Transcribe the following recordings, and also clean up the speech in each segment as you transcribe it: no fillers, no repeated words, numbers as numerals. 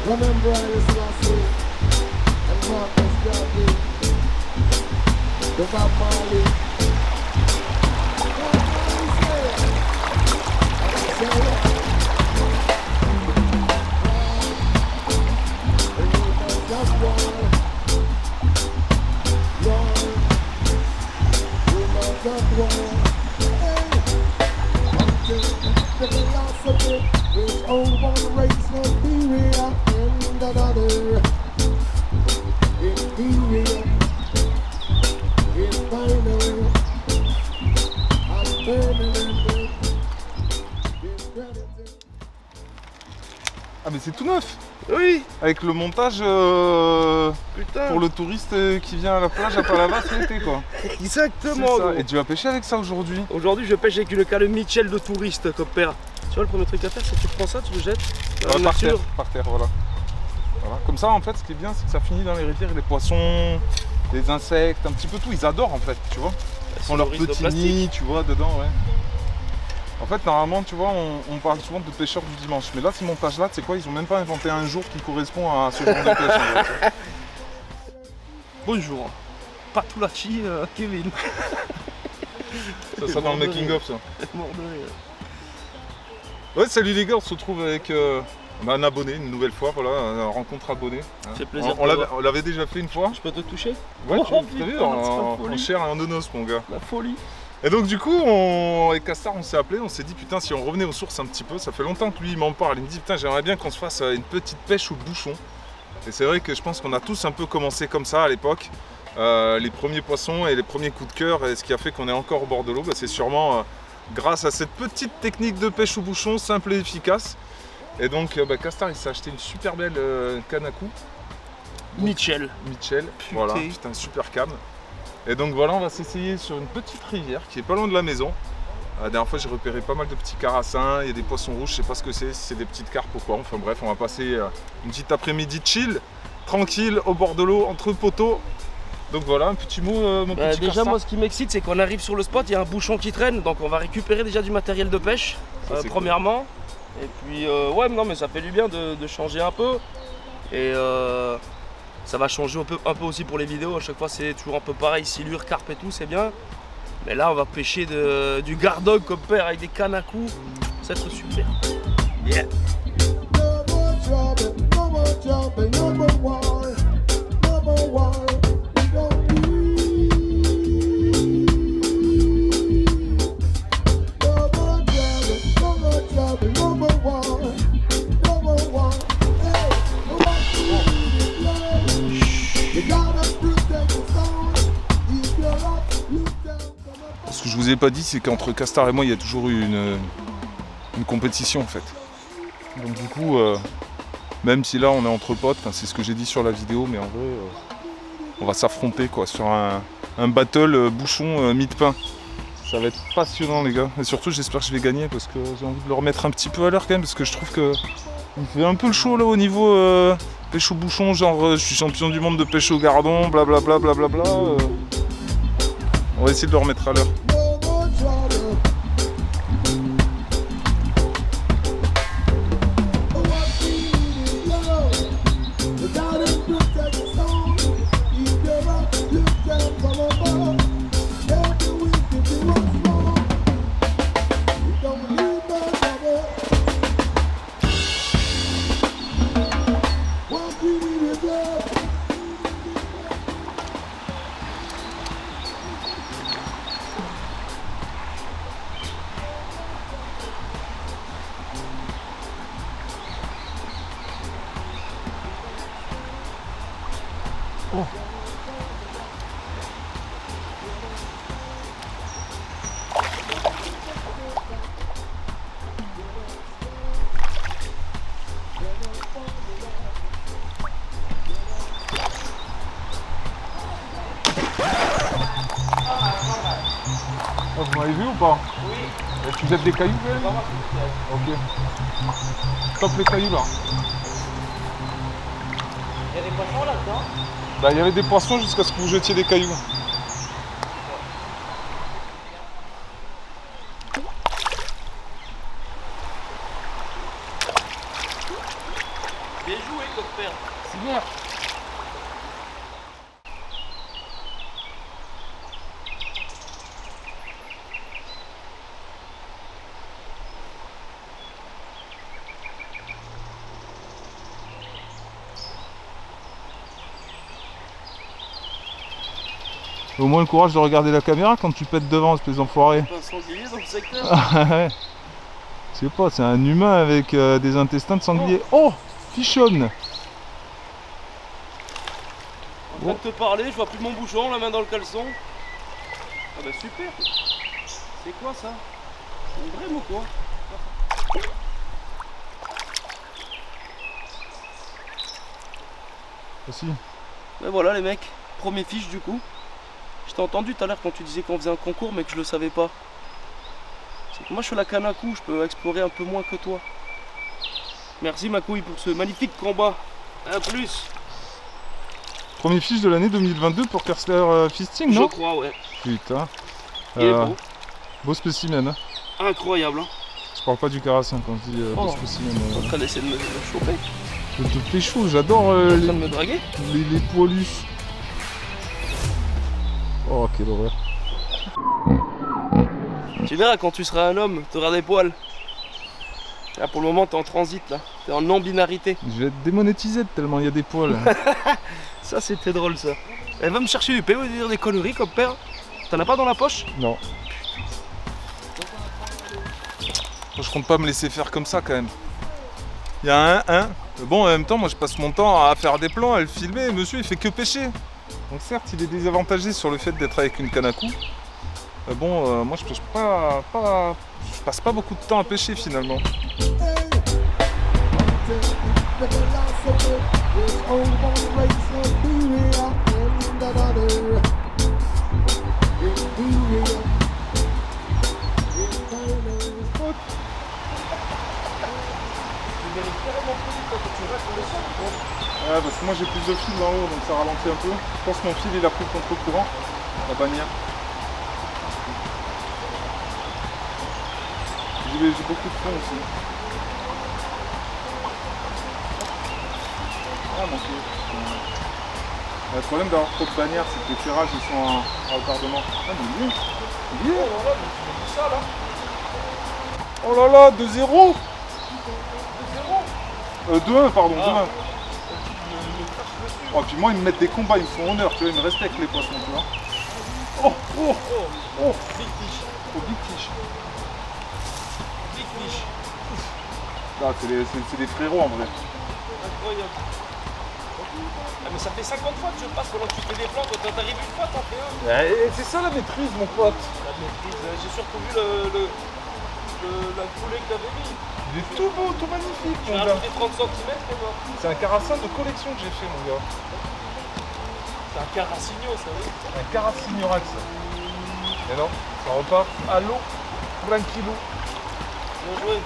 Remember Haile Selassie and Marcus Garvey, the Bob Marley. The philosophy is only one race inferior and another inferior is final and permanently discredited. Ah mais c'est tout neuf. Oui. Avec le montage Putain. pour le touriste qui vient à la plage à Palavas l'été quoi. Exactement. Ça. Et tu vas pêcher avec ça aujourd'hui? Aujourd'hui je pêche avec une canne Mitchell de touriste comme père. Tu vois, le premier truc à faire c'est que tu prends ça, tu le jettes dans la nature. Par terre, voilà. Comme ça en fait ce qui est bien c'est que ça finit dans les rivières, les poissons, les insectes, un petit peu tout, ils adorent en fait, tu vois. Ils font leur petit nid, tu vois, dedans, ouais. En fait normalement tu vois on parle souvent de pêcheurs du dimanche, mais là ces montages là, tu sais quoi, ils ont même pas inventé un jour qui correspond à ce genre de pêche en fait. Bonjour, Patulachi Kevin. Ça dans le making of ça. Mort de rire. Ouais, salut les gars, on se retrouve avec un abonné une nouvelle fois, voilà, une rencontre abonné. Hein. C'est plaisir. On l'avait déjà fait une fois. Je peux te toucher? Ouais, Oh, tu as vu, putain, en chair et en onos mon gars. La folie. Et donc du coup, avec Castar, on s'est appelé, on s'est dit putain si on revenait aux sources un petit peu, ça fait longtemps que lui il m'en parle, il me dit putain j'aimerais bien qu'on se fasse une petite pêche au bouchon. Et c'est vrai que je pense qu'on a tous un peu commencé comme ça à l'époque. Les premiers poissons et les premiers coups de cœur, et ce qui a fait qu'on est encore au bord de l'eau, bah, c'est sûrement grâce à cette petite technique de pêche au bouchon, simple et efficace. Et donc Castar il s'est acheté une super belle canne à coups. Mitchell. Mitchell, voilà, putain super canne. Et donc voilà, on va s'essayer sur une petite rivière qui est pas loin de la maison. La dernière fois j'ai repéré pas mal de petits carassins, il y a des poissons rouges, je sais pas ce que c'est, si c'est des petites carpes ou quoi. Enfin bref, on va passer une petite après-midi chill, tranquille, au bord de l'eau, entre poteaux. Donc voilà, un petit mot, mon petit Déjà Castar. moi ce qui m'excite c'est qu'on arrive sur le spot, il y a un bouchon qui traîne, donc on va récupérer déjà du matériel de pêche, premièrement. Cool. Et puis ouais non mais ça fait du bien de changer un peu. Et ça va changer un peu aussi pour les vidéos, à chaque fois c'est toujours un peu pareil, silure, carpe et tout, c'est bien. Mais là on va pêcher du gardog comme père avec des cannes à coups, ça va être super. Yeah. Ce que je vous ai pas dit, c'est qu'entre Castar et moi, il y a toujours eu une compétition en fait. Donc du coup, même si là on est entre potes, c'est ce que j'ai dit sur la vidéo, mais en vrai, on va s'affronter quoi sur un battle bouchon mie de pain. Ça va être passionnant les gars. Et surtout, j'espère que je vais gagner parce que j'ai envie de le remettre un petit peu à l'heure quand même, parce que je trouve que il fait un peu le show là au niveau pêche au bouchon, genre je suis champion du monde de pêche au gardon, blablabla. On va essayer de le remettre à l'heure. Oh. Oh, vous m'avez vu ou pas? Oui. Et tu jettes des cailloux quand même? Ok. Stop les cailloux là. Il y a des poissons là-dedans? Bah il y avait des poissons jusqu'à ce que vous jetiez des cailloux. Bien joué, compère. C'est bien. Au moins le courage de regarder la caméra quand tu pètes devant, espèce d'enfoiré. Pas un sanglier dans le secteur. Je sais pas, c'est un humain avec des intestins de sanglier. Oh, fichonne. En train de te parler, je vois plus mon bouchon, la main dans le caleçon. Ah bah super. C'est quoi ça? C'est une vraie ou quoi? Aussi. Ben voilà les mecs, premier fiche du coup. Je t'ai entendu tout à l'heure quand tu disais qu'on faisait un concours mais que je le savais pas. C'est que moi je suis la canne à coups, je peux explorer un peu moins que toi. Merci ma couille pour ce magnifique combat. À plus. Premier fiche de l'année 2022 pour Kersler Fisting, non? Je crois, ouais. Putain. Il est beau. Beau spécimen. Hein. Incroyable. Hein. Je parle pas du carassin quand je dis beau spécimen. T'es en train d'essayer de me choper? Je te fais chaud, j'adore T'es en train de me draguer? les poilus. Oh, quelle horreur. Tu verras quand tu seras un homme, t'auras des poils. Là pour le moment t'es en transit là, t'es en non-binarité. Je vais être démonétisé tellement il y a des poils. Ça c'était drôle ça. Elle va me chercher du PO et dire des conneries comme père. T'en as pas dans la poche? Non. Je compte pas me laisser faire comme ça quand même. Il y a un. Bon en même temps moi je passe mon temps à faire des plans, à le filmer, et monsieur il fait que pêcher. Donc certes il est désavantagé sur le fait d'être avec une canne à coups. Bon moi je pêche je passe pas beaucoup de temps à pêcher finalement. Ouais, parce que moi j'ai plus de fil en haut donc ça ralentit un peu. Je pense que mon fil il a pris le contre-courant, la bannière. J'ai beaucoup de fond aussi. Ah mon Dieu. Le problème d'avoir trop de bannières c'est que les tirages ils sont en retardement. Ah mais il est. Oh là là, mais tu me dis ça là. Oh là là, 2-0. 2-1 pardon, 2-1. Oh puis moi ils me mettent des combats, ils me font honneur, tu vois, ils me respectent les poissons, tu vois. Oh, oh, oh, Big fish. oh, big fish. Big fish. Ah, c'est des frérots en vrai. Incroyable. Ah mais ça fait 50 fois que je passe pendant que tu fais des plans, quand t'arrives une fois t'en fais un. C'est ça la maîtrise mon pote. La maîtrise, j'ai surtout vu la coulée que t'avais mis. Il est tout beau, tout magnifique J'ai mon gars. rajouté 30 cm et mort. C'est un carassin de collection que j'ai fait mon gars. C'est un carassigno ça oui. Un carassignorax. Et non, ça repart à l'eau, tranquillou. Bien joué.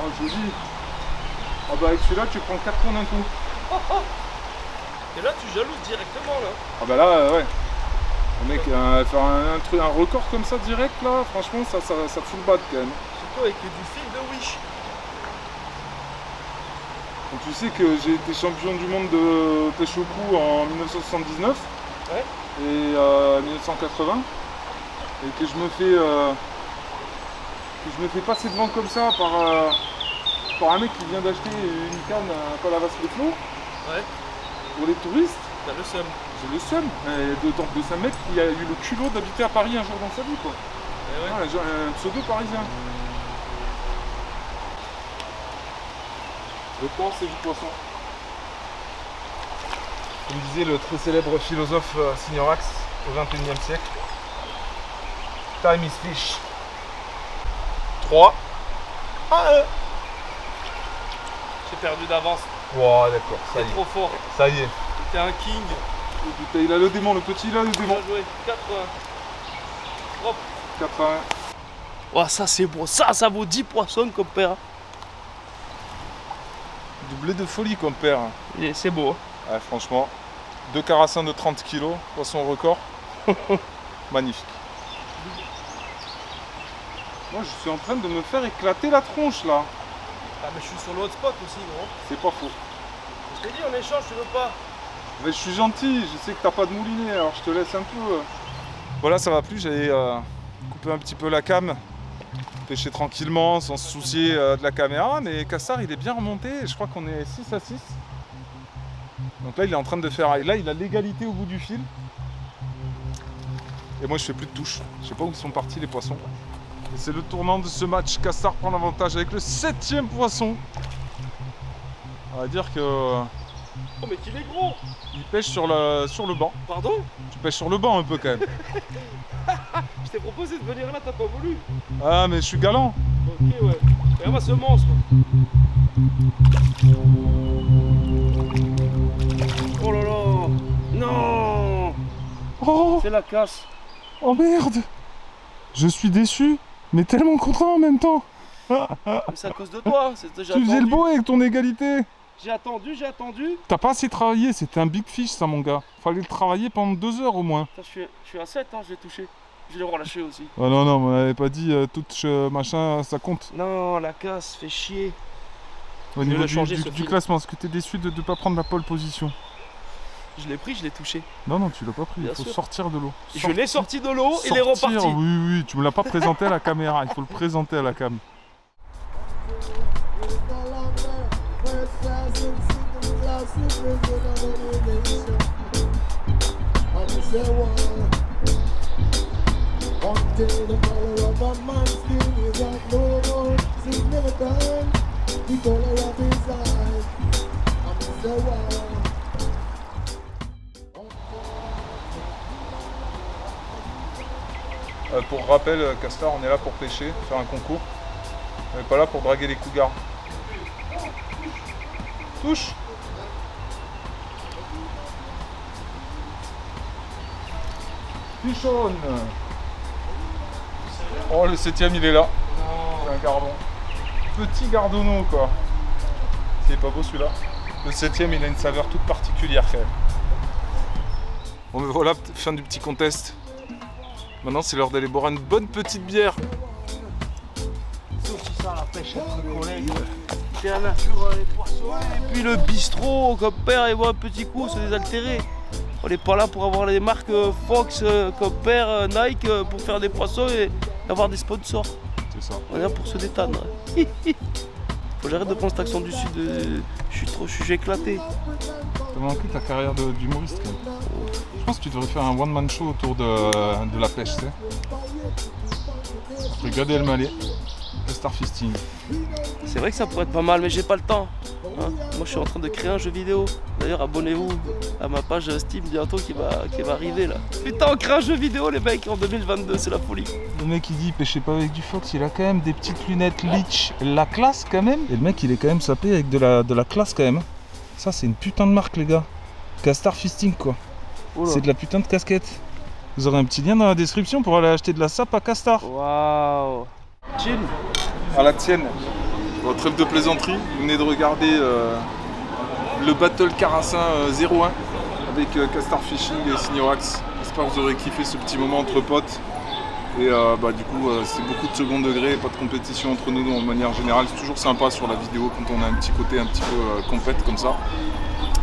Oh joli. Ah bah avec celui-là tu prends 4 points d'un coup. Et là tu jalouses directement là. Ah bah là ouais. Le mec faire un record comme ça direct là, franchement ça fout le bad quand même. Surtout avec du fil de Wish. Donc, tu sais que j'ai été champion du monde de pêche au cou en 1979 Ouais. et 1980 et que je me fais passer devant comme ça par un mec qui vient d'acheter une canne à Palavas les Flots. Ouais. Pour les touristes. T'as le seum. J'ai le seum de ce mec qui a eu le culot d'habiter à Paris un jour dans sa vie quoi. Eh ouais. Ouais, un pseudo parisien. Le temps c'est du poisson. Comme disait le très célèbre philosophe Signorax au XXIe siècle. Time is fish. 3. 1. J'ai perdu d'avance. Wow, d'accord, ça y T'es est. trop fort. Ça y est. T'es un king. Oh, putain, il a le démon, le petit il a le démon. Bien joué. 4 Hop. 4 à 1. Oh ça c'est beau. Ça vaut 10 poissons comme père. doublé de folie qu'on perd. C'est beau. Ouais, franchement, 2 carassins de 30 kg, poisson record. Magnifique. Moi je suis en train de me faire éclater la tronche là. Ah mais je suis sur le hotspot aussi gros. C'est pas faux. Je t'ai dit on échange, tu veux pas? Mais je suis gentil, je sais que t'as pas de moulinet, alors je te laisse un peu. Voilà, ça va plus, j'allais couper un petit peu la cam, pêcher tranquillement, sans se soucier de la caméra, mais Castar il est bien remonté, je crois qu'on est 6 à 6. Donc là il est en train de faire, là il a l'égalité au bout du fil. Et moi je fais plus de touches, je sais pas où ils sont partis les poissons. Et c'est le tournant de ce match, Castar prend l'avantage avec le 7e poisson. On va dire que... Oh mais qu'il est gros! Il pêche sur le banc. Pardon? Tu pêches sur le banc un peu quand même. Je t'ai proposé de venir là, t'as pas voulu. Ah mais je suis galant. Ok ouais. Regarde-moi ce monstre. Oh là là. Non. Oh, C'est la casse. oh merde. Je suis déçu, mais tellement content en même temps. Mais c'est à cause de toi. Tu faisais le beau avec ton égalité. J'ai attendu. T'as pas assez travaillé, c'était un big fish ça mon gars. Fallait le travailler pendant 2 heures au moins. Putain, je suis à 7, hein, je l'ai touché. Je l'ai relâché aussi. Oh non, non, on m'avait pas dit touch machin, ça compte. Non, la casse fait chier. Au niveau changer, du classement, est-ce que t'es déçu de ne pas prendre la pole position? Je l'ai pris, je l'ai touché. Non, non, tu l'as pas pris, Bien il faut sûr. sortir de l'eau. Je l'ai sorti de l'eau et il est reparti. Oui, oui, tu me l'as pas présenté à la caméra, il faut le présenter à la cam. Pour rappel, Castar, on est là pour pêcher, faire un concours. On n'est pas là pour draguer les cougars. Touche! Pichonne! Oh, le 7e il est là. C'est un gardon. Petit gardonneau quoi. C'est pas beau celui-là. Le 7e il a une saveur toute particulière quand même. Bon mais voilà, fin du petit contest. Maintenant c'est l'heure d'aller boire une bonne petite bière. C'est aussi ça la pêche entre collègues. C'est la nature, les poissons. Et puis le bistrot, comme père, et moi un petit coup, c'est désaltéré. On n'est pas là pour avoir les marques Fox, comme père, Nike, pour faire des poissons et avoir des sponsors. C'est ça. On est là pour se détendre. Faut que j'arrête de prendre cet accent du sud. Je suis éclaté. T'as manqué ta carrière d'humoriste quand même. Je pense que tu devrais faire un one-man show autour de la pêche, tu sais. Regardez le Malais, le Star Fisting. C'est vrai que ça pourrait être pas mal, mais j'ai pas le temps. Hein, moi je suis en train de créer un jeu vidéo. D'ailleurs abonnez-vous à ma page Steam bientôt qui va arriver là. Putain on crée un jeu vidéo les mecs en 2022, c'est la folie. Le mec il dit pêchez pas avec du Fox, il a quand même des petites lunettes Leech, la classe quand même. Et le mec il est quand même sapé avec de la classe quand même. Ça c'est une putain de marque les gars. Castar Fisting quoi. C'est de la putain de casquette. Vous aurez un petit lien dans la description pour aller acheter de la sape à Castar. Waouh. Chill. À la tienne. Bon, trêve de plaisanterie, vous venez de regarder le Battle Carassin 01 avec Castar Fishing et Signorax. J'espère que vous aurez kiffé ce petit moment entre potes. Et du coup, c'est beaucoup de second degré, pas de compétition entre nous de manière générale. C'est toujours sympa sur la vidéo quand on a un petit côté un petit peu compète comme ça.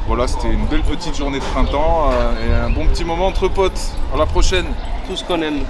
Voilà, c'était une belle petite journée de printemps et un bon petit moment entre potes. À la prochaine. Tout ce qu'on aime.